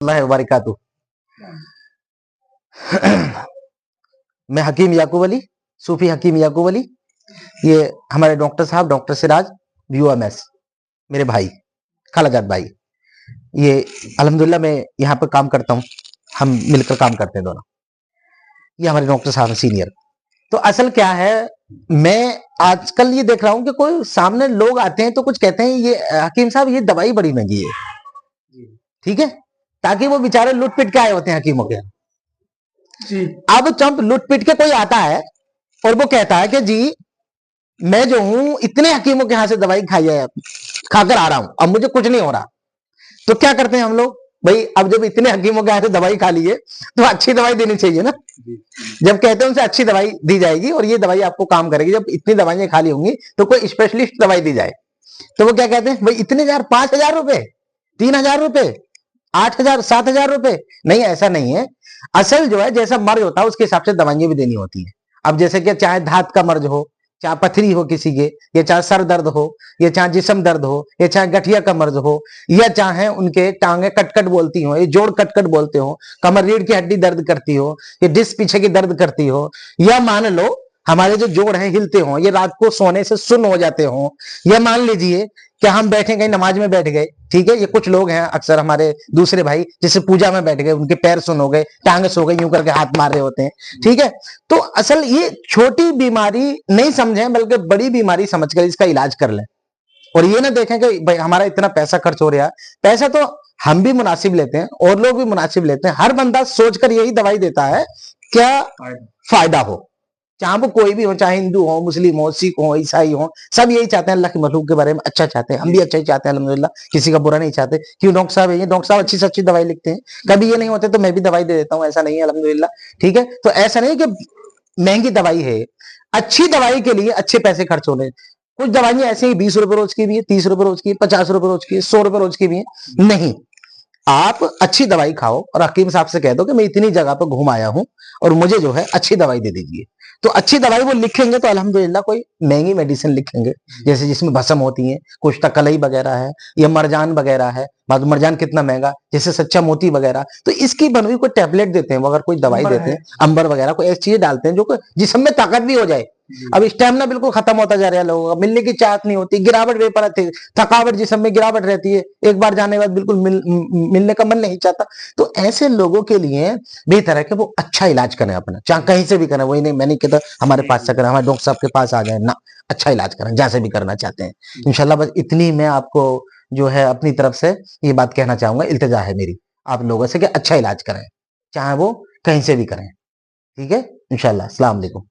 वबरकातुहू। मैं हकीम याकूब अली, सूफी हकीम याकूब अली। ये हमारे डॉक्टर साहब डॉक्टर सिराज BOMS, मेरे भाई खालाजाद भाई। ये अल्हम्दुलिल्लाह मैं यहाँ पर काम करता हूँ, हम मिलकर काम करते हैं दोनों। ये हमारे डॉक्टर साहब हैं सीनियर। तो असल क्या है, मैं आजकल ये देख रहा हूँ कि कोई सामने लोग आते हैं तो कुछ कहते हैं ये हकीम साहब ये दवाई बड़ी महंगी है, ठीक है, ताकि वो बेचारे लूट पिट के आए होते हैं हकीमों के। अब जब लूट पिट के कोई आता है और वो कहता है कि जी मैं जो हूं इतने हकीमों के यहां से दवाई खाई है, खाकर आ रहा हूं, अब मुझे कुछ नहीं हो रहा, तो क्या करते हैं हम लोग, भाई अब जब इतने हकीमों के यहां से दवाई खा ली है तो अच्छी दवाई देनी चाहिए ना। जब कहते हैं उनसे अच्छी दवाई दी जाएगी और ये दवाई आपको काम करेगी, जब इतनी दवाइयां खाली होंगी तो कोई स्पेशलिस्ट दवाई दी जाए, तो वो क्या कहते हैं, भाई इतने 5,000 रुपए, 3,000 रुपए, 8,000, 7,000 रुपए। नहीं, ऐसा नहीं है। असल जो है जैसा मर्ज होता है उसके हिसाब से दवाइयां भी देनी होती है। अब जैसे कि चाहे धात का मर्ज हो, चाहे पथरी हो किसी के, या चाहे सर दर्द हो, या चाहे जिस्म दर्द हो, या चाहे गठिया का मर्ज हो, या चाहे उनके टांगे कटकट बोलती हो, ये जोड़ कटकट बोलते हो, कमर रीढ़ की हड्डी दर्द करती हो, ये डिस्क पीछे की दर्द करती हो, या मान लो हमारे जो जोड़ हैं हिलते हो, ये रात को सोने से सुन्न हो जाते हो, या मान लीजिए कि हम बैठे गए नमाज में बैठ गए, ठीक है, ये कुछ लोग हैं अक्सर हमारे दूसरे भाई जैसे पूजा में बैठ गए, उनके पैर सुन हो गए, टांगे सो गई, यूं करके हाथ मार रहे होते हैं, ठीक है। तो असल ये छोटी बीमारी नहीं समझें बल्कि बड़ी बीमारी समझकर इसका इलाज कर लें, और ये ना देखें कि भाई हमारा इतना पैसा खर्च हो रहा है। पैसा तो हम भी मुनासिब लेते हैं और लोग भी मुनासिब लेते हैं, हर बंदा सोचकर यही दवाई देता है क्या फायदा हो, चाहे वो कोई भी हो, चाहे हिंदू हो, मुस्लिम हो, सिख हो, ईसाई हो, सब यही चाहते हैं अल्लाह के मखलूक के बारे में अच्छा चाहते हैं, हम भी अच्छा ही चाहते हैं अल्हम्दुलिल्लाह, किसी का बुरा नहीं चाहते। क्यों डॉक्टर साहब, ये डॉक्टर साहब अच्छी से अच्छी दवाई लिखते हैं, कभी ये नहीं होते तो मैं भी दवाई दे देता हूँ, ऐसा नहीं है अल्हम्दुलिल्लाह, ठीक है। तो ऐसा नहीं कि महंगी दवाई है, अच्छी दवाई के लिए अच्छे पैसे खर्च हो रहे। कुछ दवाइयां ऐसे ही 20 रुपए रोज की भी है, 30 रुपए रोज की, 50 रुपए रोज की, 100 रुपए रोज की भी है। नहीं, आप अच्छी दवाई खाओ और हकीम साहब से कह दो कि मैं इतनी जगह पर घूम आया हूं और मुझे जो है अच्छी दवाई दे दीजिए, तो अच्छी दवाई वो लिखेंगे तो अल्हम्दुलिल्लाह कोई महंगी मेडिसिन लिखेंगे, जैसे जिसमें भस्म होती है, कुछ तकलई वगैरह है, या मरजान वगैरह है, मरजान कितना महंगा, जैसे सच्चा मोती वगैरह, तो इसकी बनवी कोई टैबलेट देते हैं, वो अगर कोई दवाई देते हैं, अंबर वगैरह कोई ऐसी चीजें डालते हैं जो जिसम में ताकत भी हो जाए। अब स्टेमिना बिल्कुल खत्म होता जा रहा है लोगों का, मिलने की चाहत नहीं होती, गिरावट बेपर आती, थकावट जिसम में गिरावट रहती है, एक बार जाने के बाद बिल्कुल मिलने का मन नहीं चाहता। तो ऐसे लोगों के लिए बेहतर है कि वो अच्छा इलाज करें अपना, चाहे कहीं से भी करें, वही नहीं मैं नहीं कहता हमारे पास से करें, हमारे डॉक्टर साहब के पास आ जाए ना, अच्छा इलाज करें जहां से भी करना चाहते हैं इंशाल्लाह। बस इतनी मैं आपको जो है अपनी तरफ से ये बात कहना चाहूंगा, इल्तिजा है मेरी आप लोगों से कि अच्छा इलाज करें, चाहे वो कहीं से भी करें, ठीक है इंशाल्लाह। अस्सलाम वालेकुम।